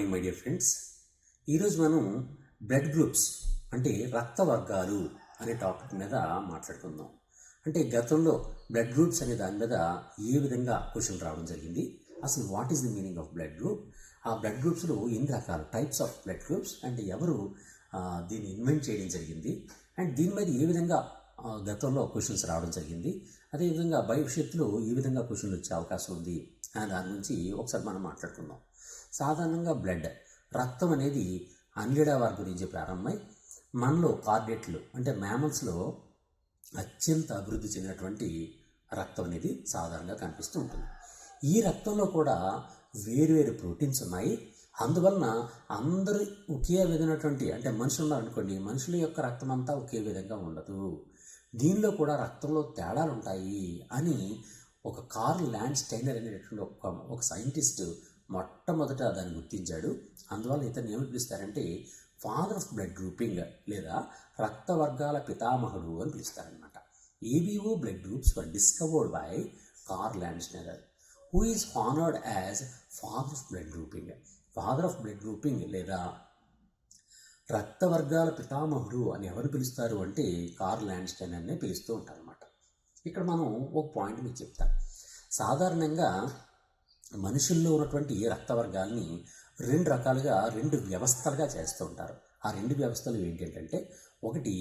Morning my dear friends. ఈరోజు మనం blood groups అంటే రక్త వర్గాలు అనే టాపిక్ మీద మాట్లాడుకుందాం. అంటే గతంలో బ్లడ్ గ్రూప్స్ అనే దాని మీద ఏ విధంగా క్వశ్చన్ రావడం జరిగింది, అసలు what is the meaning of blood group, ఆ బ్లడ్ గ్రూప్స్లో ఎన్ని రకాల types of blood groups and ఎవరు దీన్ని ఇన్వెంట్ చేయడం జరిగింది, అండ్ దీని మీద ఏ విధంగా గతంలో క్వశ్చన్స్ రావడం జరిగింది, అదేవిధంగా భవిష్యత్తులో ఏ విధంగా క్వశ్చన్లు వచ్చే అవకాశం ఉంది అనే దాని గురించి ఒకసారి మనం మాట్లాడుకుందాం. సాధారణంగా బ్లడ్ రక్తం అనేది అన్లిడా వర్గం నుంచి ప్రారంభమై మనలో కార్డేట్లు అంటే మ్యామల్స్లో అత్యంత అభివృద్ధి చెందినటువంటి రక్తం అనేది సాధారణంగా కనిపిస్తూ ఉంటుంది. ఈ రక్తంలో కూడా వేరువేరు ప్రోటీన్స్ ఉన్నాయి. అందువలన అందరూ ఒకే విధమైనటువంటి అంటే మనుషులు ఉన్నారనుకోండి, మనుషుల యొక్క రక్తం అంతా ఒకే విధంగా ఉండదు, దీనిలో కూడా రక్తంలో తేడాలు ఉంటాయి అని ఒక కార్ల్ ల్యాండ్స్టైనర్ అనేటువంటి ఒక సైంటిస్ట్ మొట్టమొదట దాన్ని గుర్తించాడు. అందువల్ల ఇతన్ని ఏమి పిలుస్తారంటే ఫాదర్ ఆఫ్ బ్లడ్ గ్రూపింగ్ లేదా రక్త వర్గాల పితామహుడు అని పిలుస్తారనమాట. ABO blood groups were discovered by Karl Landsteiner who is honoured as father of blood grouping. Father of blood grouping లేదా రక్త వర్గాల పితామహుడు అని ఎవరు పిలుస్తారు అంటే కార్ల్ ల్యాండ్స్టైనర్నే పిలుస్తూ ఉంటారనమాట. ఇక్కడ మనం ఒక పాయింట్ మీకు చెప్తాను. సాధారణంగా మనుషుల్లో ఉన్నటువంటి రక్త వర్గాల్ని రెండు రకాలుగా రెండు వ్యవస్థలుగా చేస్తూ ఉంటారు. ఆ రెండు వ్యవస్థలు ఏంటంటే ఒకటి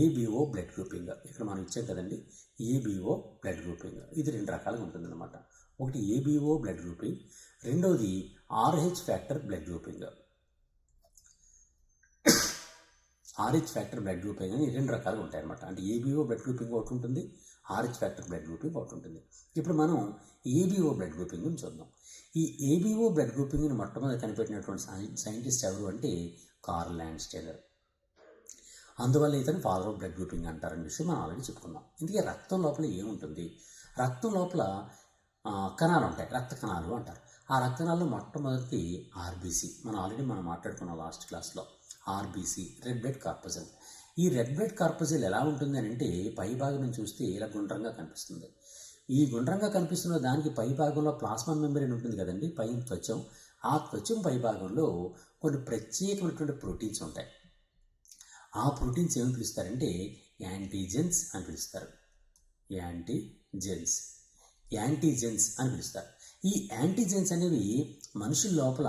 ఏబిఓ బ్లడ్ గ్రూపింగ్, ఇక్కడ మనం ఇచ్చాం కదండి ఏబిఓ బ్లడ్ గ్రూపింగ్, ఇది రెండు రకాలుగా ఉంటుందన్నమాట. ఒకటి ఏబిఓ బ్లడ్ గ్రూపింగ్, రెండవది RH factor blood grouping. RH factor blood grouping అని రెండు రకాలుగా ఉంటాయి అన్నమాట. అంటే ఏబిఓ బ్లడ్ గ్రూపింగ్ ఒకటి ఉంటుంది, ఆర్హెచ్ ఫ్యాక్టర్ బ్లడ్ గ్రూపింగ్ ఒకటి ఉంటుంది. ఇప్పుడు మనం ఏబిఓ బ్లడ్ గ్రూపింగ్ని చూద్దాం. ఈ ఏబిఓ బ్లడ్ గ్రూపింగ్ని మొట్టమొదటి కనిపెట్టినటువంటి సైంటిస్ట్ ఎవరు అంటే కార్ల్ ల్యాండ్స్టైనర్. అందువల్ల ఇతను ఫాదర్ ఆఫ్ బ్లడ్ గ్రూపింగ్ అంటారనే విషయం మనం ఆల్రెడీ చెప్పుకున్నాం. ఇందుకే రక్తం లోపల ఏముంటుంది, రక్తం లోపల కణాలు ఉంటాయి, రక్త కణాలు అంటారు. ఆ రక్త కణాల్లో మొట్టమొదటి ఆర్బీసీ, మనం మాట్లాడుకున్నాం లాస్ట్ క్లాస్లో. RBC red blood corpuscle. ఈ రెడ్ బ్లడ్ కార్పసల్ ఎలా ఉంటుంది అని అంటే పై భాగం నుంచి చూస్తే ఇలా గుండ్రంగా కనిపిస్తుంది. ఈ గుండ్రంగా కనిపిస్తున్న దానికి పై భాగంలో ప్లాస్మా మెంబ్రేన్ ఉంటుంది కదండి, పై త్వచం. ఆ త్వచం పై భాగంలో కొన్ని ప్రత్యేకమైనటువంటి ప్రోటీన్స్ ఉంటాయి. ఆ ప్రోటీన్స్ ఏమని పిలుస్తారంటే యాంటీజెన్స్ అని పిలుస్తారు. యాంటీజెన్స్ అని పిలుస్తారు. ఈ యాంటీజెన్స్ అనేవి మనుషుల లోపల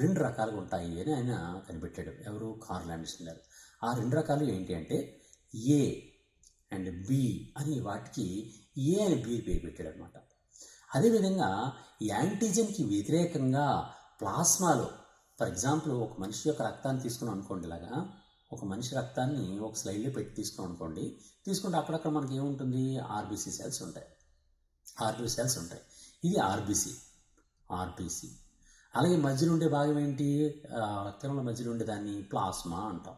రెండు రకాలుగా ఉంటాయి అని ఆయన కనిపెట్టాడు. ఎవరు? కార్ల్ ల్యాండ్స్టైనర్. ఆ రెండు రకాలు ఏంటి అంటే ఏ అండ్ బి అని, వాటికి ఏ అని బి పేరు పెట్టాడు అనమాట. అదేవిధంగా యాంటీజెన్కి వ్యతిరేకంగా ప్లాస్మాలో, ఫర్ ఎగ్జాంపుల్ ఒక మనిషి యొక్క రక్తాన్ని తీసుకున్నాం అనుకోండి, ఇలాగా ఒక మనిషి రక్తాన్ని ఒక స్లైడ్లో పెట్టి తీసుకున్నాం అనుకోండి, తీసుకుంటే అక్కడక్కడ మనకి ఏముంటుంది, ఆర్బీసీ సెల్స్ ఉంటాయి. ఇది ఆర్బీసీ. అలాగే మధ్యలో ఉండే భాగం ఏంటి, రక్తంలో మధ్యలో ఉండే దాన్ని ప్లాస్మా అంటాం.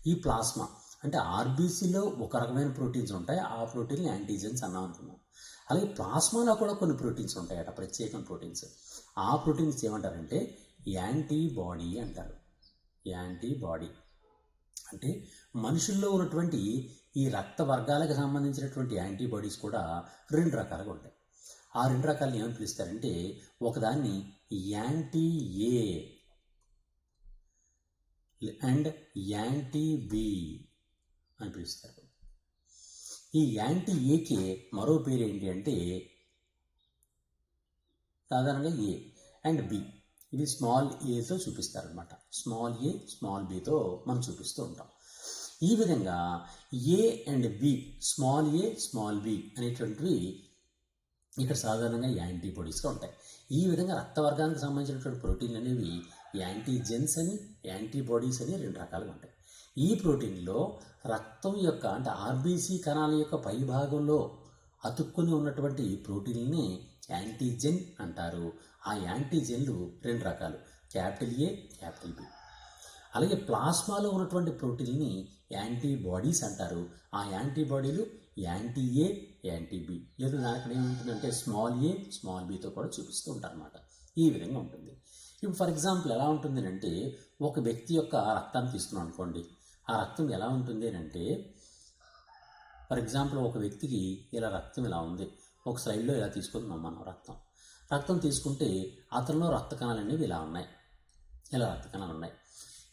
ఈ ప్లాస్మా అంటే ఆర్బీసీలో ఒక రకమైన ప్రోటీన్స్ ఉంటాయి, ఆ ప్రోటీన్ యాంటీజెన్స్ అన్నాం అనుకున్నాం. అలాగే ప్లాస్మాలో కూడా కొన్ని ప్రోటీన్స్ ఉంటాయట, ప్రత్యేకమైన ప్రోటీన్స్. ఆ ప్రోటీన్స్ ఏమంటారంటే యాంటీబాడీ అంటారు. యాంటీబాడీ అంటే మనుషుల్లో ఉన్నటువంటి ఈ రక్త వర్గాలకు సంబంధించినటువంటి యాంటీబాడీస్ కూడా రెండు రకాలుగా ఉంటాయి. ఆ రెండు రకాలను ఏమని పిలుస్తారంటే ఒకదాన్ని యాంటీ-ఏ అండ్ యాంటీ-బి అని పిలుస్తారు. ఈ యాంటీ-ఏకి మరో పేరు ఏంటి అంటే సాధారణంగా ఏ అండ్ బి, ఇవి స్మాల్ ఏతో చూపిస్తారనమాట. స్మాల్ ఏ స్మాల్ బితో మనం చూపిస్తూ ఉంటాం. ఈ విధంగా A and B, small A small B అనేటువంటివి ఇక్కడ సాధారణంగా యాంటీబాడీస్గా ఉంటాయి. ఈ విధంగా రక్త వర్గానికి సంబంధించినటువంటి ప్రోటీన్లు అనేవి యాంటీజెన్స్ అని, యాంటీబాడీస్ అని రెండు రకాలుగా ఉంటాయి. ఈ ప్రోటీన్లో రక్తం యొక్క అంటే ఆర్బీసీ కణాల యొక్క పై భాగంలో అతుక్కుని ఉన్నటువంటి ప్రోటీన్ని యాంటీజెన్ అంటారు. ఆ యాంటీజెన్లు రెండు రకాలు, క్యాపిటల్ ఏ క్యాపిటల్ బి. అలాగే ప్లాస్మాలో ఉన్నటువంటి ప్రోటీన్ని యాంటీబాడీస్ అంటారు. ఆ యాంటీబాడీలు యాంటీ-ఏ యాంటీ-బి, లేదా దానికి ఏముంటుందంటే స్మాల్ ఏ స్మాల్ బితో కూడా చూపిస్తూ ఉంటారు అన్నమాట. ఈ విధంగా ఉంటుంది. ఇప్పుడు ఫర్ ఎగ్జాంపుల్ ఎలా ఉంటుంది అంటే ఒక వ్యక్తి యొక్క రక్తాన్ని తీసుకున్నాం అనుకోండి, ఆ రక్తం ఎలా ఉంటుంది అంటే ఫర్ ఎగ్జాంపుల్ ఒక వ్యక్తికి ఇలా రక్తం ఇలా ఉంది, ఒక స్లైడ్లో ఇలా తీసుకుంటున్నాం మనం రక్తం తీసుకుంటే అతనిలో రక్త కణాలు అనేవి ఇలా ఉన్నాయి. ఇలా రక్త కణాలు ఉన్నాయి.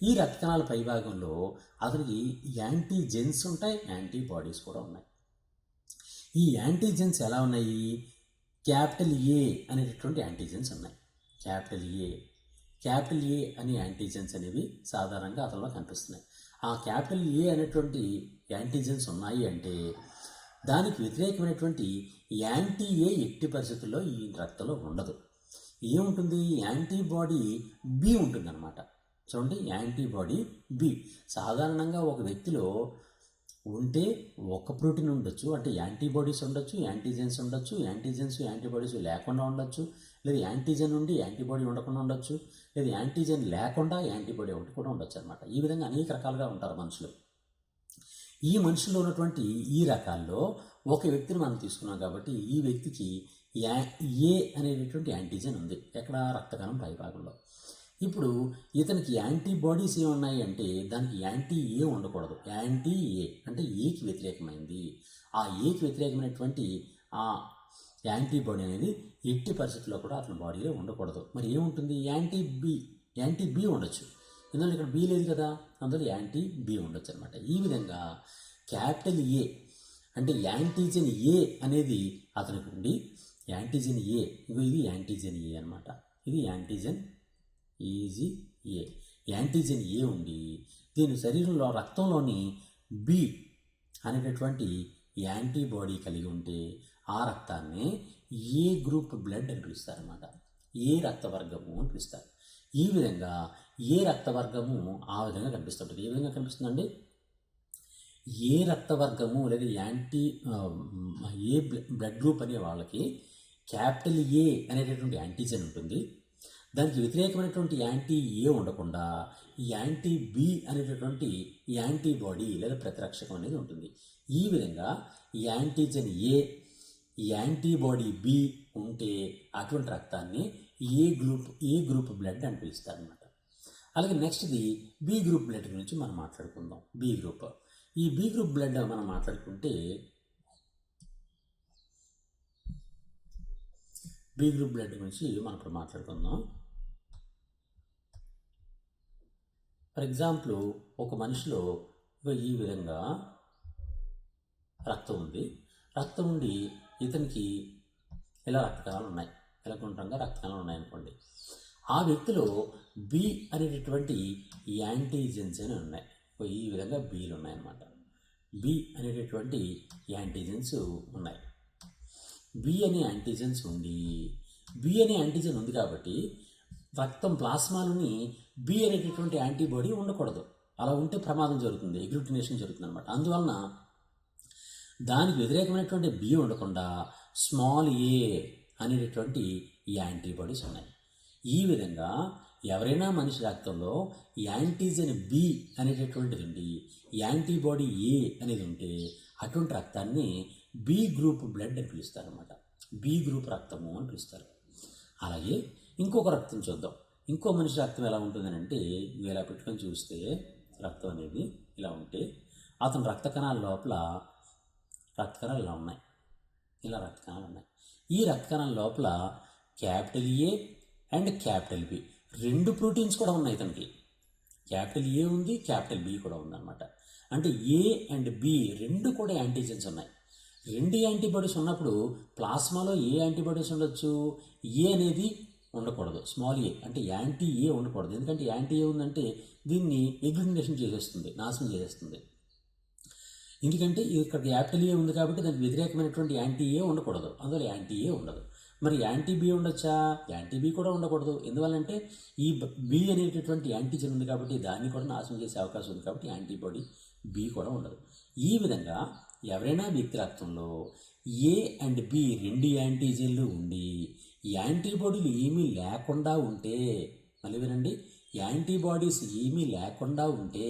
ఈ రక్త కణాల పైభాగంలో అతనికి యాంటీజెన్స్ ఉంటాయి, యాంటీబాడీస్ కూడా ఉన్నాయి. ఈ యాంటీజెన్స్ ఎలా ఉన్నాయి? క్యాపిటల్ ఏ అనేటటువంటి యాంటీజెన్స్ ఉన్నాయి. క్యాపిటల్ ఏ అనే యాంటీజెన్స్ అనేవి సాధారణంగా అతనిలో కనిపిస్తున్నాయి. ఆ క్యాపిటల్ ఏ అనేటువంటి యాంటీజెన్స్ ఉన్నాయి అంటే దానికి వ్యతిరేకమైనటువంటి యాంటీ ఏ ఎట్టి పరిస్థితుల్లో ఈ రక్తంలో ఉండదు. ఏముంటుంది? యాంటీబాడీ బి ఉంటుందన్నమాట. చూడండి, యాంటీబాడీ బి సాధారణంగా ఒక వ్యక్తిలో ఉంటే ఒక ప్రోటీన్ ఉండొచ్చు, అంటే యాంటీబాడీస్ ఉండొచ్చు, యాంటీజెన్స్ ఉండొచ్చు, యాంటీబాడీస్ లేకుండా ఉండొచ్చు, లేదా యాంటీజెన్ ఉండి యాంటీబాడీ ఉండకుండా ఉండొచ్చు, లేదా యాంటీజెన్ లేకుండా యాంటీబాడీ ఒకటి కూడా ఉండొచ్చు అనమాట. ఈ విధంగా అనేక రకాలుగా ఉంటారు మనుషులు. ఈ మనుషుల్లో ఉన్నటువంటి ఈ రకాల్లో ఒక వ్యక్తిని మనం తీసుకున్నాం కాబట్టి ఈ వ్యక్తికి ఏ అనేటటువంటి యాంటీజెన్ ఉంది. ఎక్కడ? రక్తకణం పైభాగంలో. ఇప్పుడు ఇతనికి యాంటీబాడీస్ ఏమున్నాయి అంటే దానికి యాంటీ ఏ ఉండకూడదు. యాంటీ ఏ అంటే ఏకి వ్యతిరేకమైంది. ఆ ఏకి వ్యతిరేకమైనటువంటి ఆ యాంటీబాడీ అనేది ఎట్టి పరిస్థితుల్లో కూడా అతని బాడీలో ఉండకూడదు. మరి ఏముంటుంది? యాంటీ బి ఉండొచ్చు. ఎందుకంటే ఇక్కడ బి లేదు కదా, అందులో యాంటీ బి ఉండొచ్చు అనమాట. ఈ విధంగా క్యాపిటల్ ఏ అంటే యాంటీజెన్ ఏ అనేది అతనికి ఉండి, యాంటీజెన్ ఏ ఇది యాంటీజెన్ ఏ అనమాట. ఇది యాంటీజెన్ యాంటీజెన్ ఏ ఉండి దీని శరీరంలో రక్తంలోని బి అనేటటువంటి యాంటీబాడీ కలిగి ఉంటే ఆ రక్తాన్ని ఏ గ్రూప్ బ్లడ్ అని పిలుస్తారన్నమాట. ఏ రక్తవర్గము అని పిలుస్తారు. ఈ విధంగా ఏ రక్తవర్గము ఆ విధంగా కనిపిస్తుంటుంది. ఏ విధంగా కనిపిస్తుందండి? ఏ రక్తవర్గము లేదా ఏ బ్లడ్ గ్రూప్ అనే వాళ్ళకి క్యాపిటల్ ఏ అనేటటువంటి యాంటీజెన్ ఉంటుంది. దానికి వ్యతిరేకమైనటువంటి యాంటీ ఏ ఉండకుండా యాంటీ బి అనేటటువంటి యాంటీబాడీ లేదా ప్రతిరక్షకం అనేది ఉంటుంది. ఈ విధంగా యాంటీజెన్ ఏ, యాంటీబాడీ బి ఉంటే అటువంటి రక్తాన్ని ఏ గ్రూప్ బ్లడ్ అని పిలుస్తారు అనమాట. అలాగే నెక్స్ట్ది బి గ్రూప్ బ్లడ్ గురించి మనం మాట్లాడుకుందాం. ఈ బి గ్రూప్ బ్లడ్ మనం మాట్లాడుకుంటే బి గ్రూప్ బ్లడ్ గురించి మనం ఇప్పుడు మాట్లాడుకుందాం. ఫర్ ఎగ్జాంపుల్, ఒక మనిషిలో ఈ విధంగా రక్తం ఉండి ఇతనికి ఇలా రక్తకణాలు ఉన్నాయి, ఇలా గుండ్రంగా రక్తకణాలు ఉన్నాయనుకోండి. ఆ వ్యక్తిలో బి అనేటటువంటి యాంటీజెన్స్ అని ఉన్నాయి. ఈ విధంగా బీలు ఉన్నాయన్నమాట. బి అనేటటువంటి యాంటీజెన్స్ ఉన్నాయి. బి అనే యాంటీజెన్స్ ఉంది కాబట్టి రక్తం ప్లాస్మాలోని బి అనేటటువంటి యాంటీబాడీ ఉండకూడదు. అలా ఉంటే ప్రమాదం జరుగుతుంది, ఎగ్లూటినేషన్ జరుగుతుంది అనమాట. అందువలన దానికి వ్యతిరేకమైనటువంటి బి ఉండకుండా స్మాల్ ఏ అనేటటువంటి యాంటీబాడీస్ ఉన్నాయి. ఈ విధంగా ఎవరైనా మనిషి రక్తంలో యాంటీజెన్ బి అనేటటువంటిది ఉండి యాంటీబాడీ ఏ అనేది ఉంటే అటువంటి రక్తాన్ని బి గ్రూప్ బ్లడ్ అని పిలుస్తారు అనమాట. బి గ్రూప్ రక్తము అని పిలుస్తారు. అలాగే ఇంకొక రక్తం చూద్దాం. ఇంకో మనిషి రక్తం ఎలా ఉంటుందని అంటే ఇలా పెట్టుకొని చూస్తే రక్తం అనేది ఇలా ఉంటే అతని రక్త కణాల లోపల రక్తకణాలు ఇలా ఉన్నాయి. ఈ రక్త కణాల లోపల capital A and capital B రెండు ప్రోటీన్స్ కూడా ఉన్నాయి. ఇతనికి క్యాపిటల్ ఏ ఉంది, క్యాపిటల్ బి కూడా ఉందన్నమాట. అంటే ఏ అండ్ బి రెండు కూడా యాంటీజెన్స్ ఉన్నాయి. రెండు యాంటీబాడీస్ ఉన్నప్పుడు ప్లాస్మాలో ఏ యాంటీబాడీస్ ఉండొచ్చు? ఏ అనేది ఉండకూడదు, స్మాల్ ఏ అంటే యాంటీ ఏ ఉండకూడదు. ఎందుకంటే యాంటీ ఏ ఉందంటే దీన్ని ఎగ్లిమినేషన్ చేసేస్తుంది, నాశనం చేసేస్తుంది. ఎందుకంటే ఇక్కడ క్యాపిటల్ ఏ ఉంది కాబట్టి దానికి వ్యతిరేకమైనటువంటి యాంటీ ఏ ఉండకూడదు, అందులో యాంటీ ఏ ఉండదు. మరి యాంటీ బి ఉండొచ్చా? యాంటీ బి కూడా ఉండకూడదు. ఎందువల్లంటే ఈ బి అనేటటువంటి యాంటీజెన్ ఉంది కాబట్టి దాన్ని కూడా నాశనం చేసే అవకాశం ఉంది కాబట్టి యాంటీబాడీ బి కూడా ఉండదు. ఈ విధంగా ఎవరైనా వ్యక్తి రక్తంలో ఏ అండ్ బి రెండు యాంటీజెన్లు ఉండి యాంటీబాడీలు ఏమీ లేకుండా ఉంటే, మళ్ళీ వినండి, యాంటీబాడీస్ ఏమీ లేకుండా ఉంటే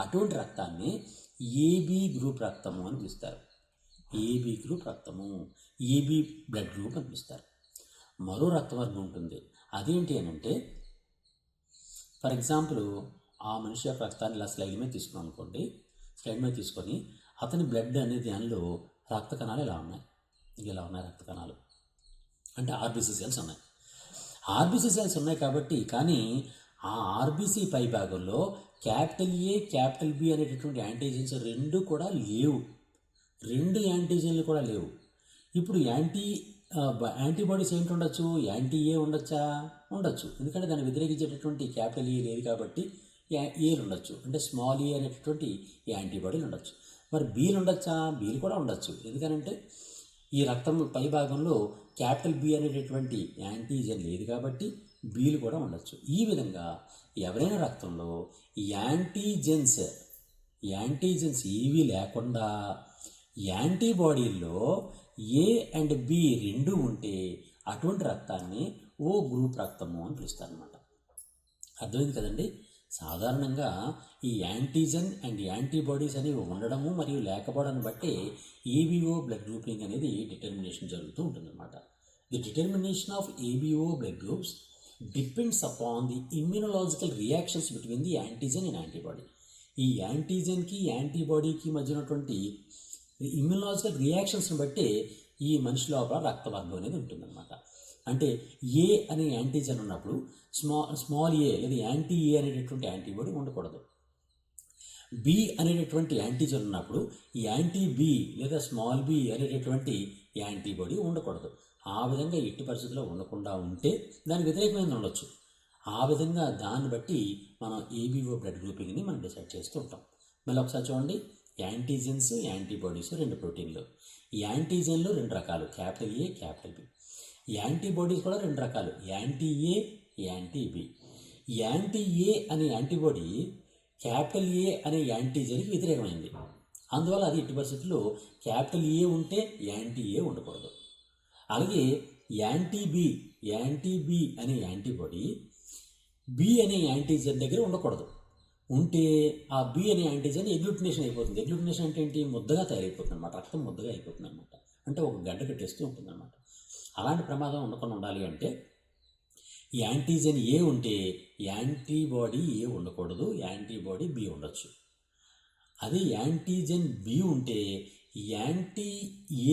అటువంటి రక్తాన్ని ఏబి గ్రూప్ రక్తము అని పిలుస్తారు. ఏబి గ్రూప్ రక్తము, ఏబి బ్లడ్ గ్రూప్ అని పిలుస్తారు. మరో రక్తవర్గం ఉంటుంది. అదేంటి అని అంటే, ఫర్ ఎగ్జాంపుల్ ఆ మనిషి యొక్క రక్తాన్ని ఇలా స్లైడ్ మీద తీసుకున్నాం అనుకోండి. స్లైడ్ మీద తీసుకొని అతని బ్లడ్ అనేది దానిలో రక్త కణాలు ఇలా ఉన్నాయి. రక్త కణాలు అంటే ఆర్బీసీ సెల్స్ ఉన్నాయి. ఆర్బీసీ సెల్స్ ఉన్నాయి కాబట్టి, కానీ ఆ ఆర్బీసీ పై భాగంలో క్యాపిటల్ ఏ క్యాపిటల్ బి అనేటటువంటి యాంటీజెన్స్ రెండు కూడా లేవు, రెండు యాంటీజెన్లు కూడా లేవు. ఇప్పుడు యాంటీబాడీస్ ఏంటి ఉండొచ్చు? యాంటీ ఏ ఉండొచ్చా? ఉండొచ్చు, ఎందుకంటే దాన్ని వ్యతిరేకించేటటువంటి క్యాపిటల్ ఏ లేదు కాబట్టి ఏలు ఉండొచ్చు, అంటే స్మాల్ ఏ అనేటటువంటి యాంటీబాడీలు ఉండొచ్చు. మరి బీలు ఉండొచ్చా? బీలు కూడా ఉండొచ్చు, ఎందుకనంటే ఈ రక్తం పై భాగంలో క్యాపిటల్ బి అనేటటువంటి యాంటీజెన్ లేదు కాబట్టి బీలు కూడా ఉండొచ్చు. ఈ విధంగా ఎవరైనా రక్తంలో యాంటీజెన్స్ ఏవి లేకుండా యాంటీబాడీల్లో ఏ అండ్ బి రెండు ఉంటే అటువంటి రక్తాన్ని ఓ గ్రూప్ రక్తము అని పిలుస్తారనమాట. అర్థమైంది కదండి? సాధారణంగా ఈ యాంటీజెన్ అండ్ యాంటీబాడీస్ అనేవి ఉండడము మరియు లేకపోవడాన్ని బట్టి ఏబిఓ బ్లడ్ గ్రూపింగ్ అనేది డిటర్మినేషన్ జరుగుతూ ఉంటుందన్నమాట. The determination of ABO blood groups depends upon the immunological reactions between the antigen and antibody. ఈ యాంటీజెన్కి యాంటీబాడీకి మధ్య ఉన్నటువంటి ఇమ్యూనలాజికల్ రియాక్షన్స్ని బట్టి ఈ మనిషి లోపల రక్తవర్గం అనేది ఉంటుందన్నమాట. అంటే ఏ అనే యాంటీజెన్ ఉన్నప్పుడు స్మాల్ ఏ లేదా యాంటీ ఏ అనేటటువంటి యాంటీబాడీ ఉండకూడదు. బి అనేటటువంటి యాంటీజెన్ ఉన్నప్పుడు యాంటీ బి లేదా స్మాల్ బి అనేటటువంటి యాంటీబాడీ ఉండకూడదు. ఆ విధంగా ఎట్టి పరిస్థితుల్లో ఉండకుండా ఉంటే దానికి వ్యతిరేకమైన ఉండొచ్చు. ఆ విధంగా దాన్ని బట్టి మనం ఏబిఓ బ్లడ్ గ్రూపింగ్ని మనం డిసైడ్ చేస్తూ ఉంటాం. మళ్ళీ ఒకసారి చూడండి, యాంటీజెన్స్ యాంటీబాడీస్ రెండు ప్రోటీన్లు. యాంటీజెన్లు రెండు రకాలు, capital A capital B. Antibodies కూడా రెండు రకాలు, anti A anti B. Anti A అనే యాంటీబాడీ క్యాపిటల్ ఏ అనే యాంటీజెన్కి వ్యతిరేకమైంది, అందువల్ల అది ఎట్టి పరిస్థితుల్లో క్యాపిటల్ ఏ ఉంటే యాంటీ ఏ ఉండకూడదు. అలాగే యాంటీ బి అనే యాంటీబాడీ బి అనే యాంటీజెన్ దగ్గర ఉండకూడదు. ఉంటే ఆ బి అనే యాంటీజెన్ ఎగ్లూటినేషన్ అయిపోతుంది. ఎగ్లూటినేషన్ అంటే ఏంటి? ముద్దగా తయారైపోతుంది అనమాట, రక్తం ముద్దగా అయిపోతుంది అనమాట, అంటే ఒక గడ్డ కట్టేస్తూ ఉంటుంది అనమాట. అలాంటి ప్రమాదం ఉండకుండా ఉండాలి అంటే యాంటీజెన్ ఏ ఉంటే యాంటీబాడీ ఏ ఉండకూడదు, యాంటీబాడీ బి ఉండొచ్చు. అదే యాంటీజెన్ బి ఉంటే యాంటీ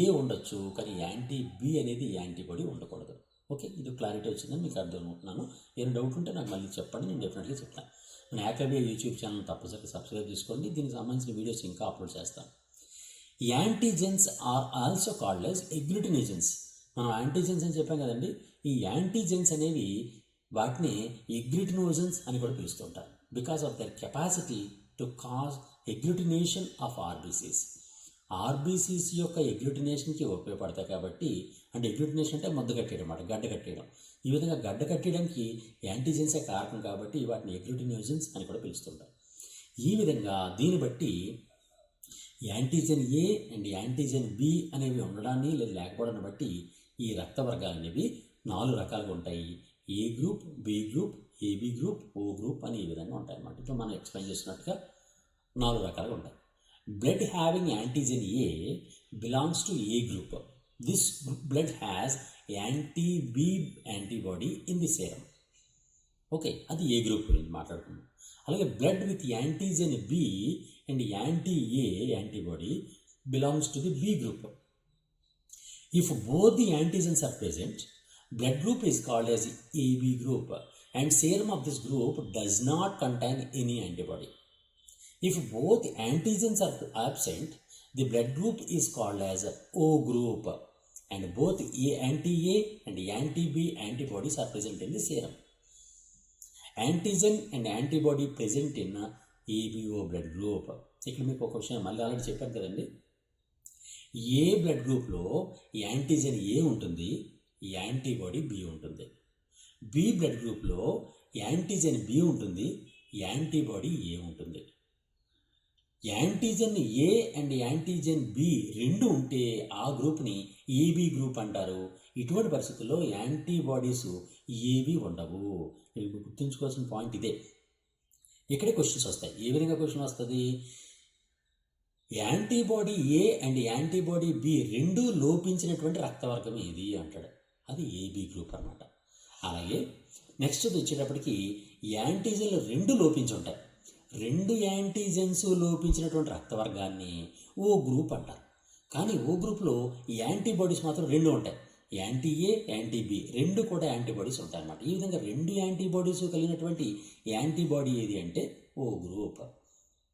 ఏ ఉండొచ్చు, కానీ యాంటీ బి అనేది యాంటీబాడీ ఉండకూడదు. ఓకే, ఇది క్లారిటీ వచ్చిందని మీకు అర్థం అవుతున్నాను. ఏమైనా డౌట్ ఉంటే నాకు మళ్ళీ చెప్పండి, నేను డెఫినెట్గా చెప్తాను. మన యాక్టివ్ యూట్యూబ్ ఛానల్ తప్పనిసరిగా సబ్స్క్రైబ్ చేసుకోండి, దీనికి సంబంధించిన వీడియోస్ ఇంకా అప్లోడ్ చేస్తాను. Antigens are also called as agglutinogens. మనం యాంటీజెన్స్ అని చెప్పాం కదండి, ఈ యాంటీజెన్స్ అనేవి వాటిని ఎగ్లూటినోజన్స్ అని కూడా పిలుస్తుంటారు, because of their capacity to cause agglutination of RBCs. RBCs యొక్క ఎగ్లూటినేషన్కి ఉపయోగపడతాయి కాబట్టి, అంటే ఎగ్లూటినేషన్ అంటే ముద్ద కట్టేయడం అన్నమాట, గడ్డ కట్టేయడం. ఈ విధంగా గడ్డ కట్టేయడానికి యాంటీజెన్సే కారణం కాబట్టి వాటిని ఎగ్లూటినోజన్స్ అని కూడా పిలుస్తుంటారు. ఈ విధంగా దీన్ని బట్టి antigen A and antigen B అనేవి ఉండడాన్ని లేదా లేకపోవడాన్ని బట్టి ఈ రక్త వర్గాలు అనేవి 4 రకాలుగా ఉంటాయి. A group, B group, AB group, O group అని ఈ విధంగా ఉంటాయి అన్నమాట. ఇప్పుడు మనం ఎక్స్ప్లెయిన్ చేసినట్టుగా 4 రకాలుగా ఉంటాయి. Blood having antigen A belongs to A group. This blood has anti-B antibody in the serum. Okay, అది ఏ గ్రూప్ గురించి మాట్లాడుకున్నాం. అలాగే blood with antigen B and anti A antibody belongs to the B group. If both the antigens are present, blood group is called as AB group and serum of this group does not contain any antibody. If both antigens are absent, the blood group is called as O group and both anti-A and anti-B antibodies are present in the serum. Antigen and antibody present in ABO blood group. ఇక్కడ మీకు ఒక విషయం మళ్ళీ already చెప్పాను కదండి, ఏ blood గ్రూప్లో antigen A ఉంటుంది, antibody B ఉంటుంది. బి బ్లడ్ గ్రూప్లో యాంటీజెన్ బి ఉంటుంది, యాంటీబాడీ ఏ ఉంటుంది. Antigen A and antigen B రెండు ఉంటే ఆ గ్రూప్ని ఏబి గ్రూప్ అంటారు. ఇటువంటి పరిస్థితుల్లో యాంటీబాడీస్ ఏవి ఉండవు. మీకు గుర్తుంచుకోవాల్సిన పాయింట్ ఇదే. ఇక్కడే క్వశ్చన్స్ వస్తాయి. ఏ విధంగా క్వశ్చన్ వస్తుంది? Antibody A and antibody B రెండు లోపించినటువంటి రక్తవర్గం ఏది అంటాడు, అది ఏబి గ్రూప్ అన్నమాట. అలాగే నెక్స్ట్ వచ్చేటప్పటికి యాంటీజెన్లు రెండు లోపించి ఉంటాయి. 2 యాంటీజెన్స్ లోపించినటువంటి రక్తవర్గాన్ని ఓ గ్రూప్ అంటారు. కానీ ఓ గ్రూప్లో యాంటీబాడీస్ మాత్రం 2 ఉంటాయి. యాంటీ ఏ యాంటీ బి రెండు కూడా యాంటీబాడీస్ ఉంటాయన్నమాట. ఈ విధంగా రెండు యాంటీబాడీస్ కలిగినటువంటి యాంటీబాడీ ఏది అంటే ఓ గ్రూప్.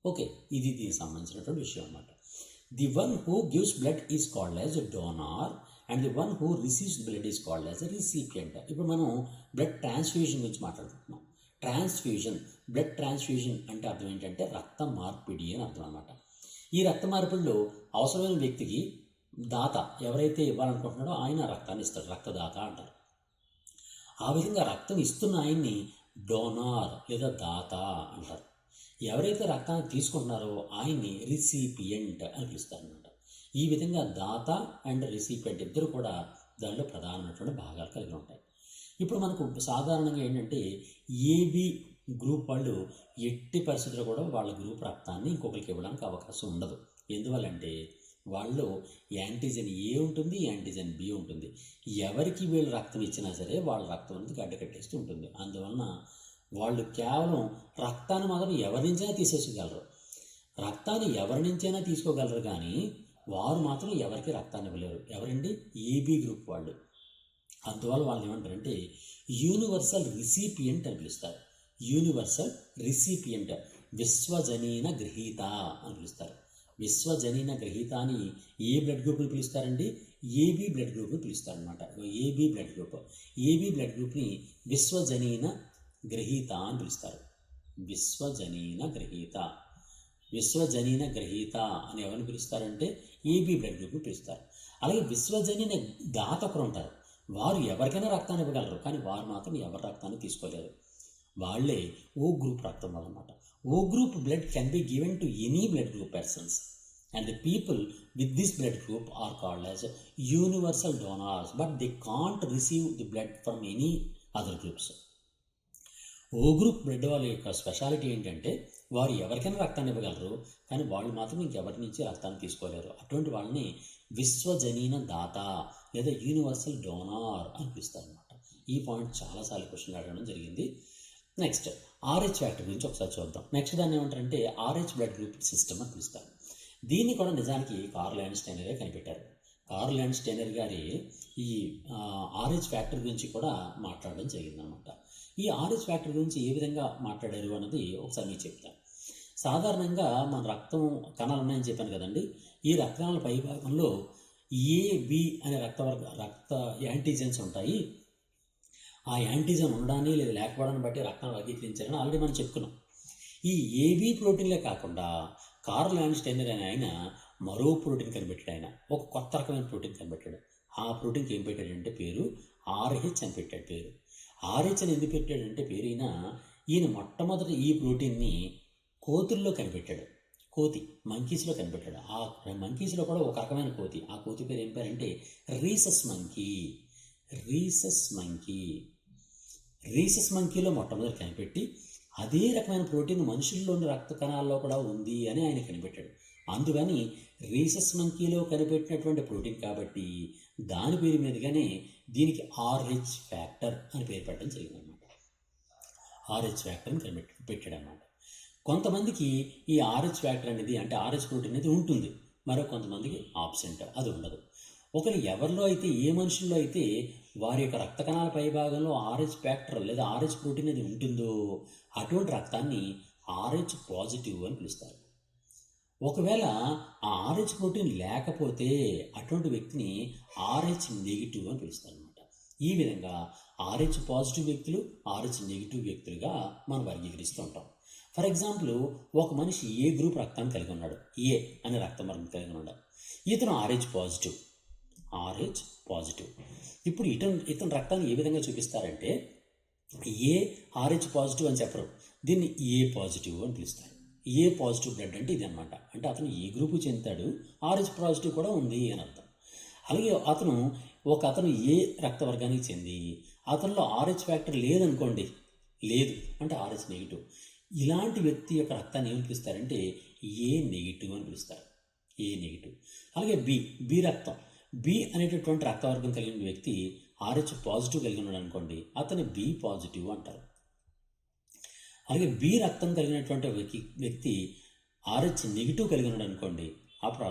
ఓకే, ఇది దీనికి సంబంధించినటువంటి విషయం అన్నమాట. The one who gives blood is called as donor and the one who receives blood is called as recipient. ఇప్పుడు మనం బ్లడ్ ట్రాన్స్ఫ్యూజన్ గురించి మాట్లాడుకుంటున్నాం. ట్రాన్స్ఫ్యూజన్, బ్లడ్ ట్రాన్స్ఫ్యూజన్ అంటే అర్థం ఏంటంటే రక్త మార్పిడి అని అర్థం అన్నమాట. ఈ రక్త మార్పిడిలో అవసరమైన వ్యక్తికి దాత ఎవరైతే ఇవ్వాలనుకుంటున్నాడో ఆయన రక్తాన్ని ఇస్తాడు, రక్తదాత అంటారు. ఆ విధంగా రక్తం ఇస్తున్న ఆయన్ని డోనార్ లేదా దాత అంటారు. ఎవరైతే రక్తాన్ని తీసుకుంటున్నారో ఆయన్ని రిసిపియంట్ అని పిలుస్తారు అనమాట. ఈ విధంగా దాత అండ్ రిసిపియంట్ ఇద్దరు కూడా దానిలో ప్రధానమైనటువంటి భాగాలు కలిగి ఉంటాయి. ఇప్పుడు మనకు సాధారణంగా ఏంటంటే ఏబి గ్రూప్ వాళ్ళు ఎట్టి పరిస్థితుల్లో కూడా వాళ్ళ గ్రూప్ రక్తాన్ని ఇంకొకరికి ఇవ్వడానికి అవకాశం ఉండదు. ఎందువల్లంటే వాళ్ళు యాంటీజెన్ ఏ ఉంటుంది, యాంటీజెన్ బి ఉంటుంది. ఎవరికి వీళ్ళు రక్తం ఇచ్చినా సరే వాళ్ళ రక్తం అనేది గడ్డకట్టేస్తూ ఉంటుంది. అందువలన వాళ్ళు కేవలం రక్తాన్ని మాత్రం ఎవరి నుంచైనా తీసేసుకోగలరు, రక్తాన్ని ఎవరి నుంచైనా తీసుకోగలరు, కానీ వారు మాత్రం ఎవరికి రక్తాన్ని ఇవ్వలేరు. ఎవరండి? ఏబి గ్రూప్ వాళ్ళు. అందువల్ల వాళ్ళు ఏమంటారంటే యూనివర్సల్ రిసిపియంట్ అని పిలుస్తారు. యూనివర్సల్ రిసిపియంట్, విశ్వజనీన గ్రహీత అని పిలుస్తారు. విశ్వజనీన గ్రహీత అని ఏ బ్లడ్ గ్రూప్ని పిలుస్తారండి? ఏబి బ్లడ్ గ్రూప్ని పిలుస్తారనమాట. AB blood group, AB blood గ్రూప్ని విశ్వజనీన గ్రహీత అని పిలుస్తారు. విశ్వజనీన గ్రహీత, విశ్వజనీన గ్రహీత అని ఎవరిని పిలుస్తారంటే ఏబి బ్లడ్ గ్రూప్ని పిలుస్తారు. అలాగే విశ్వజనీన దాత ఒకరు ఉంటారు. వారు ఎవరికైనా రక్తాన్ని ఇవ్వగలరు, కానీ వారు మాత్రం ఎవరి రక్తాన్ని తీసుకోలేరు. వాళ్ళే ఓ గ్రూప్ రక్తం అన్నమాట. O group blood can be given to any blood group persons, and the people with this blood group are called as universal donors, but they can't receive the blood from any other groups. O group blood వాళ్ళ యొక్క speciality ఏంటంటే వారు ఎవరికైనా రక్తాన్ని ఇవ్వగలరు, కానీ వాళ్ళు మాత్రం ఇంకెవరి నుంచి రక్తాన్ని తీసుకోలేరు. అటువంటి వాళ్ళని విశ్వజనీన దాత లేదా యూనివర్సల్ డోనార్ అని పిలుస్తారు అనమాట. ఈ పాయింట్ చాలాసార్లు క్వశ్చన్ అడగడం జరిగింది. నెక్స్ట్ RH ఫ్యాక్టర్ గురించి ఒకసారి చూద్దాం. నెక్స్ట్ దాన్ని ఏమంటారంటే RH బ్లడ్ గ్రూప్ సిస్టమ్ అని పిలుస్తారు. దీన్ని కూడా నిజానికి కార్ల్ ల్యాండ్ స్టైనరే కనిపెట్టారు. కార్ల్ ల్యాండ్ స్టైనర్ గారి ఈ RH ఫ్యాక్టర్ గురించి కూడా మాట్లాడడం జరిగిందనమాట. ఈ RH ఫ్యాక్టర్ గురించి ఏ విధంగా మాట్లాడారు అన్నది ఒకసారి మీకు చెప్తాను. సాధారణంగా మన రక్తం కణాలు ఉన్నాయని చెప్పాను కదండి. ఈ రక్త కణాల పై భాగంలో AB అనే రక్త యాంటీజెన్స్ ఉంటాయి. ఆ యాంటీజెన్ ఉండడాన్ని లేదా లేకపోవడాన్ని బట్టి రక్తం వర్గీకరించారని ఆల్రెడీ మనం చెప్పుకున్నాం. ఈ ఏబీ ప్రోటీన్లే కాకుండా కార్ల్ ల్యాండ్ స్టైనర్ అనే ఆయన మరో ప్రోటీన్ కనిపెట్టాడు. ఆయన ఒక కొత్త రకమైన ప్రోటీన్ కనిపెట్టాడు. ఆ ప్రోటీన్కి ఏం పెట్టాడంటే పేరు RH అని పెట్టాడు. పేరు RH అని ఎందుకు పెట్టాడంటే పేరు ఈయన మొట్టమొదటి ఈ ప్రోటీన్ని కోతుల్లో కనిపెట్టాడు. కోతి మంకీస్లో కనిపెట్టాడు. ఆ మంకీస్లో కూడా ఒక రకమైన కోతి, ఆ కోతి పేరు ఏం పేరంటే రీసస్ మంకీ. రీసస్ మంకీలో మొట్టమొదటి కనిపెట్టి అదే రకమైన ప్రోటీన్ మనుషుల్లోని రక్త కణాల్లో కూడా ఉంది అని ఆయన కనిపెట్టాడు. అందుకని రీసస్ మంకీలో కనిపెట్టినటువంటి ప్రోటీన్ కాబట్టి దాని పేరు మీదుగానే దీనికి RH ఫ్యాక్టర్ అని పేరు పెట్టడం జరిగిందనమాట. RH ఫ్యాక్టర్ అని పెట్టాడు అన్నమాట. కొంతమందికి ఈ RH ఫ్యాక్టర్ అనేది అంటే RH ప్రోటీన్ అనేది ఉంటుంది, మరో కొంతమందికి ఆబ్సెంట్, అది ఉండదు. ఒకరు ఎవరిలో అయితే ఏ మనుషుల్లో అయితే వారి యొక్క రక్త కణాల పై భాగంలో RH ఫ్యాక్టర్ లేదా RH ప్రోటీన్ అది ఉంటుందో అటువంటి రక్తాన్ని RH పాజిటివ్ అని పిలుస్తారు. ఒకవేళ ఆ RH ప్రోటీన్ లేకపోతే అటువంటి వ్యక్తిని RH నెగిటివ్ అని పిలుస్తారు అనమాట. ఈ విధంగా RH పాజిటివ్ వ్యక్తులు, RH నెగిటివ్ వ్యక్తులుగా మనం వర్గీకరిస్తూ ఉంటాం. ఫర్ ఎగ్జాంపుల్, ఒక మనిషి ఏ గ్రూప్ రక్తాన్ని కలిగి ఉన్నాడు, ఏ అనే రక్త వర్గం కలిగి ఉన్నాడు. ఇతను RH పాజిటివ్. ఇప్పుడు ఇతని రక్తాన్ని ఏ విధంగా చూపిస్తారంటే ఏ RH పాజిటివ్ అని చెప్పరు, దీన్ని ఏ పాజిటివ్ అని పిలుస్తారు. ఏ పాజిటివ్ బ్లడ్ అంటే ఇది అనమాట. అంటే అతను ఏ గ్రూపు చెందుతాడు, RH పాజిటివ్ కూడా ఉంది అని అర్థం. అలాగే అతను ఏ రక్త వర్గానికి చెంది అతనిలో RH ఫ్యాక్టర్ లేదనుకోండి, లేదు అంటే RH నెగిటివ్. ఇలాంటి వ్యక్తి యొక్క రక్తాన్ని ఏమని పిలుస్తారంటే ఏ నెగిటివ్ అని పిలుస్తారు. ఏ నెగిటివ్. అలాగే బి రక్తం. బి అనేటటువంటి రక్తవర్గం కలిగిన వ్యక్తి RH పాజిటివ్ కలిగి ఉన్నాడు అనుకోండి, అతని బి పాజిటివ్ అంటారు. అలాగే బి రక్తం కలిగినటువంటి వ్యక్తి RH నెగిటివ్ కలిగి ఉన్నాడు అనుకోండి, అప్పుడు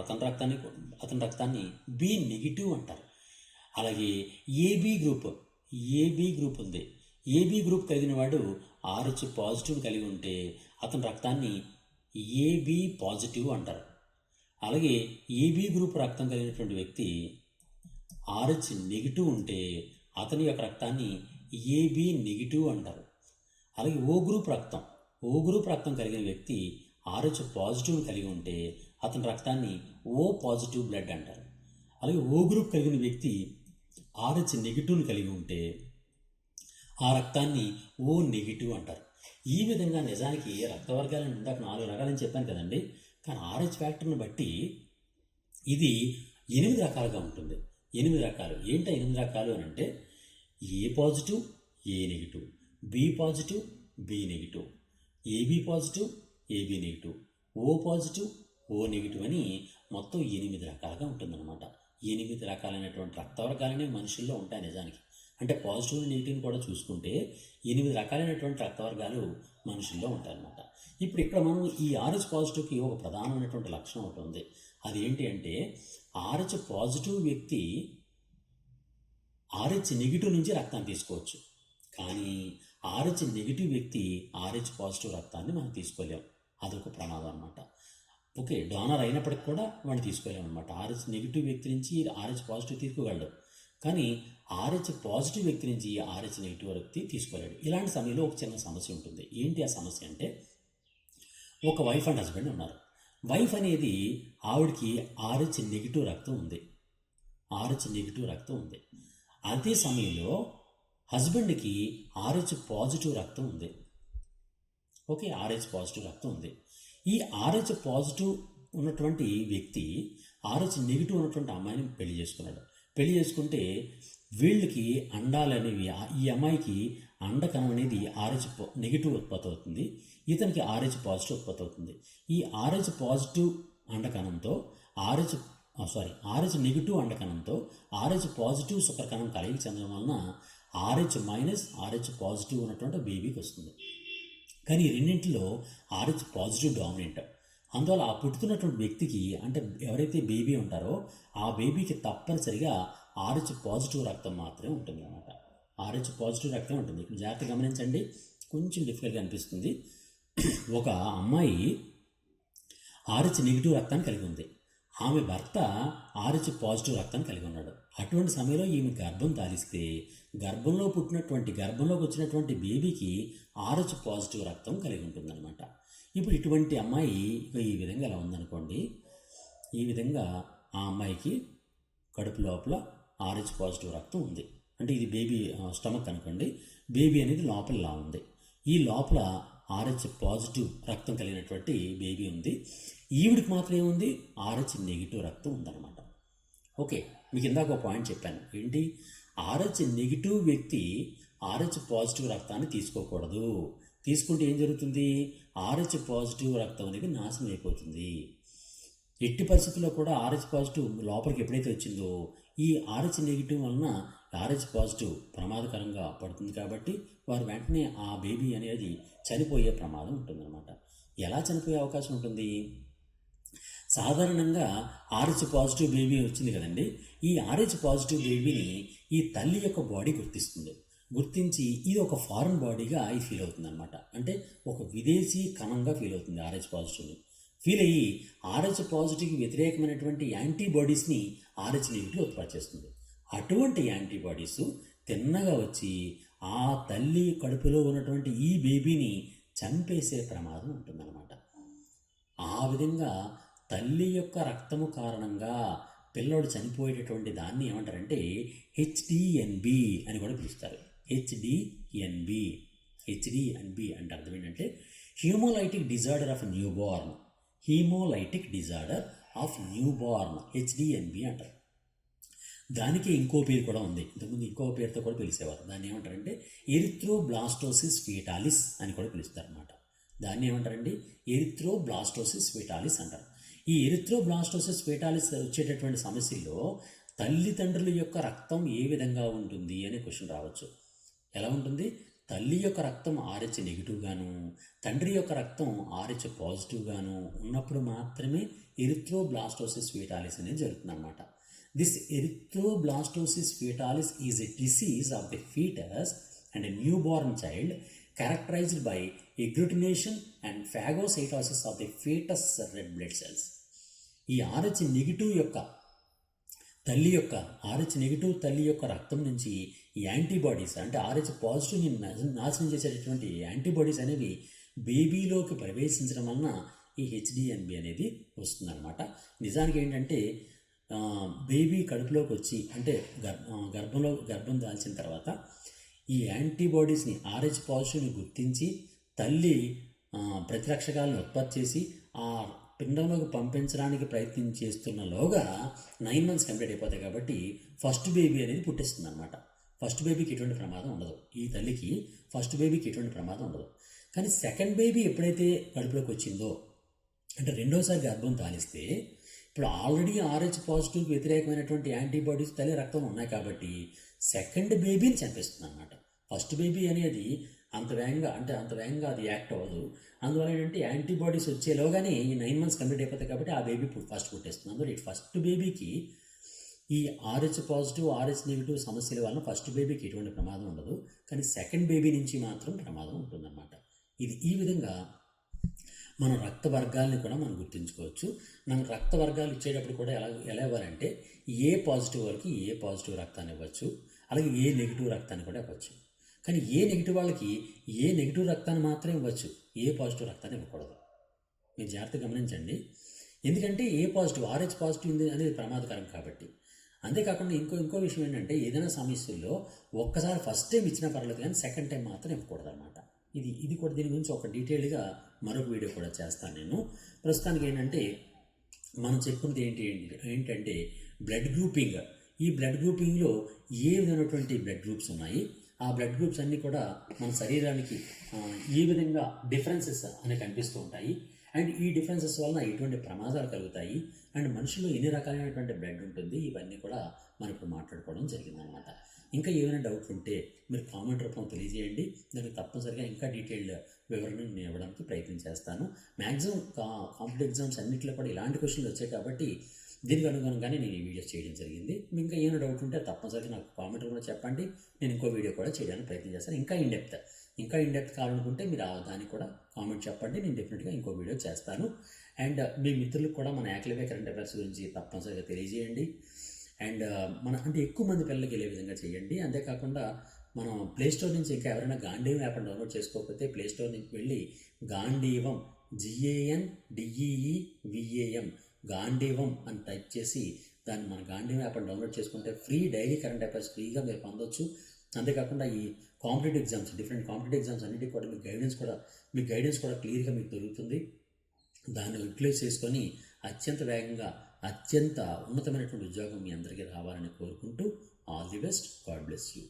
అతని రక్తాన్ని బి నెగిటివ్ అంటారు. అలాగే ఏబీ గ్రూప్ ఏబీ గ్రూప్ ఉంది. ఏబీ గ్రూప్ కలిగిన వాడు RH పాజిటివ్ కలిగి ఉంటే అతని రక్తాన్ని ఏబీ పాజిటివ్ అంటారు. అలాగే ఏబీ గ్రూప్ రక్తం కలిగినటువంటి వ్యక్తి RH నెగిటివ్ ఉంటే అతని యొక్క రక్తాన్ని ఏబీ నెగిటివ్ అంటారు. అలాగే ఓ గ్రూప్ రక్తం కలిగిన వ్యక్తి RH పాజిటివ్ కలిగి ఉంటే అతని రక్తాన్ని ఓ పాజిటివ్ బ్లడ్ అంటారు. అలాగే ఓ గ్రూప్ కలిగిన వ్యక్తి RH నెగిటివ్ని కలిగి ఉంటే ఆ రక్తాన్ని ఓ నెగిటివ్ అంటారు. ఈ విధంగా నిజానికి రక్త వర్గాలను ఇందాక 4 రకాలని చెప్పాను కదండి. కానీ RH ఫ్యాక్టర్ని బట్టి ఇది 8 రకాలుగా ఉంటుంది. 8 రకాలు. ఏంటో 8 రకాలు అని అంటే A positive, A negative, B positive, B negative, AB positive, AB negative, O positive, O negative అని మొత్తం 8 రకాలుగా ఉంటుందన్నమాట. 8 రకాలైనటువంటి రక్త వర్గాలనే మనుషుల్లో ఉంటాయి నిజానికి. అంటే పాజిటివ్ నెగిటివ్ని కూడా చూసుకుంటే 8 రకాలైనటువంటి రక్త వర్గాలు మనుషుల్లో ఉంటాయన్నమాట. ఇప్పుడు ఇక్కడ మనం ఈ RH పాజిటివ్కి ఒక ప్రధానమైనటువంటి లక్షణం ఒకటి ఉంది. అది ఏంటి అంటే RH పాజిటివ్ వ్యక్తి RH నెగిటివ్ నుంచి రక్తాన్ని తీసుకోవచ్చు. కానీ RH నెగిటివ్ వ్యక్తి RH పాజిటివ్ రక్తాన్ని మనం తీసుకోలేం. అదొక ప్రమాదం అనమాట. ఓకే, డోనర్ అయినప్పటికి కూడా వాడిని తీసుకోలేము అనమాట. RH నెగిటివ్ వ్యక్తి నుంచి RH పాజిటివ్ తీసుకోగలడు, కానీ RH పాజిటివ్ వ్యక్తి నుంచి RH నెగిటివ్ వ్యక్తి తీసుకోలేడు. ఇలాంటి సమయంలో ఒక చిన్న సమస్య ఉంటుంది. ఏంటి ఆ సమస్య అంటే ఒక వైఫ్ అండ్ హస్బెండ్ ఉన్నారు. వైఫ్ అనేది ఆవిడకి RH నెగిటివ్ రక్తం ఉంది. RH నెగిటివ్ రక్తం ఉంది. అదే సమయంలో హస్బెండ్కి RH పాజిటివ్ రక్తం ఉంది. ఓకే, RH పాజిటివ్ రక్తం ఉంది. ఈ RH పాజిటివ్ ఉన్నటువంటి వ్యక్తి RH నెగిటివ్ ఉన్నటువంటి అమ్మాయిని పెళ్లి చేసుకున్నాడు. పెళ్లి చేసుకుంటే వీళ్ళకి అండాలు అనేవి, ఈ అమ్మాయికి అండకణం అనేది RH నెగిటివ్ ఉత్పత్తి అవుతుంది, ఇతనికి RH పాజిటివ్ ఉత్పత్తి అవుతుంది. ఈ RH పాజిటివ్ అండకణంతో RH నెగిటివ్ అండకణంతో RH పాజిటివ్ శుక్రకణం కలిగి చెందడం వలన RH మైనస్ RH పాజిటివ్ ఉన్నటువంటి బేబీకి వస్తుంది. కానీ ఈ రెండింటిలో RH పాజిటివ్ డామినెంట్. అందువల్ల ఆ పుట్టుతున్నటువంటి వ్యక్తికి, అంటే ఎవరైతే బేబీ ఉంటారో ఆ బేబీకి తప్పనిసరిగా RH పాజిటివ్ రక్తం మాత్రమే ఉంటుంది అన్నమాట. RH పాజిటివ్ రక్తం ఉంటుంది. ఇక్కడ జాగ్రత్తగా గమనించండి, కొంచెం డిఫికల్ట్గా అనిపిస్తుంది. ఒక అమ్మాయి RH నెగిటివ్ రక్తాన్ని కలిగి ఉంది. ఆమె భర్త RH పాజిటివ్ రక్తాన్ని కలిగి ఉన్నాడు. అటువంటి సమయంలో ఈమె గర్భం తాలిస్తే గర్భంలోకి వచ్చినటువంటి బేబీకి RH పాజిటివ్ రక్తం కలిగి ఉంటుందన్నమాట. ఇప్పుడు ఇటువంటి అమ్మాయి ఈ విధంగా ఎలా ఉందనుకోండి, ఈ విధంగా ఆ అమ్మాయికి కడుపు లోపల RH పాజిటివ్ రక్తం ఉంది. అంటే ఇది బేబీ స్టమక్ అనుకోండి. బేబీ అనేది లోపల ఇలా ఉంది. ఈ లోపల RH పాజిటివ్ రక్తం కలిగినటువంటి బేబీ ఉంది. ఈవిడికి మాత్రం ఏముంది, RH నెగిటివ్ రక్తం ఉందన్నమాట. ఓకే, మీకు ఇందాక ఒక పాయింట్ చెప్పాను. ఏంటి, RH నెగిటివ్ వ్యక్తి RH పాజిటివ్ రక్తాన్ని తీసుకోకూడదు. తీసుకుంటే ఏం జరుగుతుంది, RH పాజిటివ్ రక్తం అనేది నాశనం అయిపోతుంది. ఎట్టి పరిస్థితుల్లో కూడా RH పాజిటివ్ లోపలికి ఎప్పుడైతే వచ్చిందో ఈ RH నెగిటివ్ వలన RH పాజిటివ్ ప్రమాదకరంగా పడుతుంది. కాబట్టి వారు వెంటనే ఆ బేబీ అనేది చనిపోయే ప్రమాదం ఉంటుందన్నమాట. ఎలా చనిపోయే అవకాశం ఉంటుంది, సాధారణంగా RH పాజిటివ్ బేబీ వచ్చింది కదండి, ఈ RH పాజిటివ్ బేబీని ఈ తల్లి యొక్క బాడీ గుర్తించి ఇది ఒక ఫారెన్ బాడీగా ఇది ఫీల్ అవుతుంది అనమాట. అంటే ఒక విదేశీ కణంగా ఫీల్ అవుతుంది RH పాజిటివ్ని. ఫీల్ అయ్యి RH పాజిటివ్కి వ్యతిరేకమైనటువంటి యాంటీబాడీస్ని RH నెగిటివ్ ఉత్పత్తి చేస్తుంది. అటువంటి యాంటీబాడీస్ తిన్నగా వచ్చి ఆ తల్లి కడుపులో ఉన్నటువంటి ఈ బేబీని చంపేసే ప్రమాదం ఉంటుందన్నమాట. ఆ విధంగా తల్లి యొక్క రక్తము కారణంగా పిల్లోడు చనిపోయేటటువంటి దాన్ని ఏమంటారంటే HDNB అని కూడా పిలుస్తారు. HDNB అంటే అర్థం ఏంటంటే haemolytic disorder of newborn. HDNB అంటారు. దానికి ఇంకో పేరు కూడా ఉంది. ఇంతకుముందు ఇంకో పేరుతో కూడా పిలిచేవారు. దాన్ని ఏమంటారంటే ఎరిథ్రోబ్లాస్టోసిస్ ఫీటాలిస్ అని కూడా పిలుస్తారు అన్నమాట. దాన్ని ఏమంటారండి, ఎరిథ్రోబ్లాస్టోసిస్ ఫీటాలిస్ అంటారు. ఈ ఎరిథ్రోబ్లాస్టోసిస్ ఫీటాలిస్ వచ్చేటటువంటి సమస్యల్లో తల్లిదండ్రుల యొక్క రక్తం ఏ విధంగా ఉంటుంది అనే క్వశ్చన్ రావచ్చు. ఎలా ఉంటుంది, తల్లి యొక్క రక్తం RH నెగిటివ్ గాను తండ్రి యొక్క రక్తం RH పాజిటివ్ గాను ఉన్నప్పుడు మాత్రమే ఎరిథ్రోబ్లాస్టోసిస్ ఫీటాలిస్ అనేది జరుగుతుంది అన్నమాట. This erythroblastosis fetalis is a disease of the fetus and a newborn child characterized by agglutination and phagocytosis of the fetus red blood cells. ఈ RH నెగిటివ్ యొక్క తల్లి యొక్క రక్తం నుంచి ఈ యాంటీబాడీస్ అంటే RH పాజిటివ్ని నాశనం చేసేటటువంటి యాంటీబాడీస్ అనేవి బేబీలోకి ప్రవేశించడం వలన ఈ హెచ్డిఎన్బి అనేది వస్తుందన్నమాట. నిజానికి ఏంటంటే బేబీ కడుపులోకి వచ్చి అంటే గర్భం దాల్చిన తర్వాత ఈ యాంటీబాడీస్ని RH పాజిటివ్ని గుర్తించి తల్లి ప్రతిరక్షకాలను ఉత్పత్తి చేసి ఆ పిండంలోకి పంపించడానికి ప్రయత్నం చేస్తున్నలోగా 9 months కంప్లీట్ అయిపోతాయి. కాబట్టి ఫస్ట్ బేబీ అనేది పుట్టిస్తుంది అనమాట. ఫస్ట్ బేబీకి ఎటువంటి ప్రమాదం ఉండదు. ఈ తల్లికి ఫస్ట్ బేబీకి ఎటువంటి ప్రమాదం ఉండదు. కానీ సెకండ్ బేబీ ఎప్పుడైతే కడుపులోకి వచ్చిందో అంటే రెండోసారి గర్భం తాలిస్తే ఇప్పుడు ఆల్రెడీ RH పాజిటివ్కి వ్యతిరేకమైనటువంటి యాంటీబాడీస్ తల్లి రక్తంలో ఉన్నాయి కాబట్టి సెకండ్ బేబీని చంపేస్తుంది అనమాట. ఫస్ట్ బేబీ అనేది అంత వేగంగా అది యాక్ట్ అవ్వదు. అందువల్ల ఏంటంటే యాంటీబాడీస్ వచ్చేలోగానే ఈ 9 months కంప్లీట్ అయిపోతాయి కాబట్టి ఆ బేబీ ఫస్ట్ పుట్టేస్తుంది. అందువల్ల ఈ ఫస్ట్ బేబీకి ఈ RH పాజిటివ్ RH నెగిటివ్ సమస్యల వలన ఫస్ట్ బేబీకి ఎటువంటి ప్రమాదం ఉండదు. కానీ సెకండ్ బేబీ నుంచి మాత్రం ప్రమాదం ఉంటుందన్నమాట. ఈ విధంగా మన రక్త వర్గాలని కూడా మనం గుర్తుంచుకోవచ్చు. మనం రక్త వర్గాలు ఇచ్చేటప్పుడు కూడా ఎలా ఇవ్వాలంటే ఏ పాజిటివ్ వాళ్ళకి ఏ పాజిటివ్ రక్తాన్ని ఇవ్వచ్చు, అలాగే ఏ నెగిటివ్ రక్తాన్ని కూడా ఇవ్వచ్చు. కానీ ఏ నెగిటివ్ వాళ్ళకి ఏ నెగిటివ్ రక్తాన్ని మాత్రమే ఇవ్వచ్చు, ఏ పాజిటివ్ రక్తాన్ని ఇవ్వకూడదు. మీరు జాగ్రత్తగా గమనించండి. ఎందుకంటే ఏ పాజిటివ్ RH పాజిటివ్ అనేది ప్రమాదకరం కాబట్టి. అంతేకాకుండా ఇంకో విషయం ఏంటంటే ఏదైనా సమస్యల్లో ఒక్కసారి ఫస్ట్ టైం ఇచ్చినా పర్లేదు కానీ సెకండ్ టైం మాత్రం ఇవ్వకూడదు అనమాట. ఇది కూడా దీని గురించి ఒక డీటెయిల్గా మరొక వీడియో కూడా చేస్తాను నేను. ప్రస్తుతానికి ఏంటంటే మనం చెప్పుకున్నది ఏంటంటే బ్లడ్ గ్రూపింగ్. ఈ బ్లడ్ గ్రూపింగ్లో ఏ విధమైనటువంటి బ్లడ్ గ్రూప్స్ ఉన్నాయి, ఆ బ్లడ్ గ్రూప్స్ అన్నీ కూడా మన శరీరానికి ఏ విధంగా డిఫరెన్సెస్ అనేవి కనిపిస్తూ ఉంటాయి. అండ్ ఈ డిఫరెన్సెస్ వలన ఎటువంటి ప్రమాదాలు కలుగుతాయి అండ్ మనుషుల్లో ఎన్ని రకాలైనటువంటి బ్లడ్ ఉంటుంది, ఇవన్నీ కూడా మనం ఇప్పుడు మాట్లాడుకోవడం జరిగిందనమాట. ఇంకా ఏమైనా డౌట్ ఉంటే మీరు కామెంట్ రూపంలో తెలియజేయండి. దానికి తప్పనిసరిగా ఇంకా డీటెయిల్డ్ వివరణ నేను ఇవ్వడానికి ప్రయత్నం చేస్తాను. మ్యాక్సిమం కాంపిటేటివ్ ఎగ్జామ్స్ అన్నింటిలో కూడా ఇలాంటి క్వశ్చన్లు వచ్చాయి కాబట్టి దీనికి అనుగుణంగానే నేను ఈ వీడియోస్ చేయడం జరిగింది. ఇంకా ఏమైనా డౌట్ ఉంటే తప్పనిసరిగా నాకు కామెంట్ రూపంలో చెప్పండి. నేను ఇంకో వీడియో కూడా చేయడానికి ప్రయత్నం చేస్తాను. ఇంకా ఇన్డెప్త్ కావాలనుకుంటే మీరు దానికి కూడా కామెంట్ చెప్పండి. నేను డెఫినెట్గా ఇంకో వీడియో చేస్తాను. అండ్ మీ మిత్రులకు కూడా మన యాక్లివే కరెంట్ అఫైర్స్ గురించి తప్పనిసరిగా తెలియజేయండి. అండ్ అంటే ఎక్కువ మంది పిల్లలకి వెళ్ళే విధంగా చేయండి. అంతేకాకుండా మనం ప్లేస్టోర్ నుంచి ఇంకా ఎవరైనా గాంధీవం యాప్ డౌన్లోడ్ చేసుకోకపోతే ప్లేస్టోర్ నుంచి వెళ్ళి గాంధీవం GANDEEVAM గాంధీవం అని టైప్ చేసి దాన్ని మన గాంధీవం యాప్ డౌన్లోడ్ చేసుకుంటే ఫ్రీ డైలీ కరెంట్ అఫైర్స్ ఫ్రీగా మీరు పొందొచ్చు. అంతేకాకుండా ఈ competitive exams different competitive exams అన్నిటికీ కూడా మీకు గైడెన్స్ కూడా క్లియర్గా మీకు దొరుకుతుంది. దాన్ని యూటిలైజ్ చేసుకొని అత్యంత వేగంగా అత్యంత ఉన్నతమైనటువంటి ఉద్యోగం మీ అందరికీ రావాలని కోరుకుంటూ all the best. God bless you.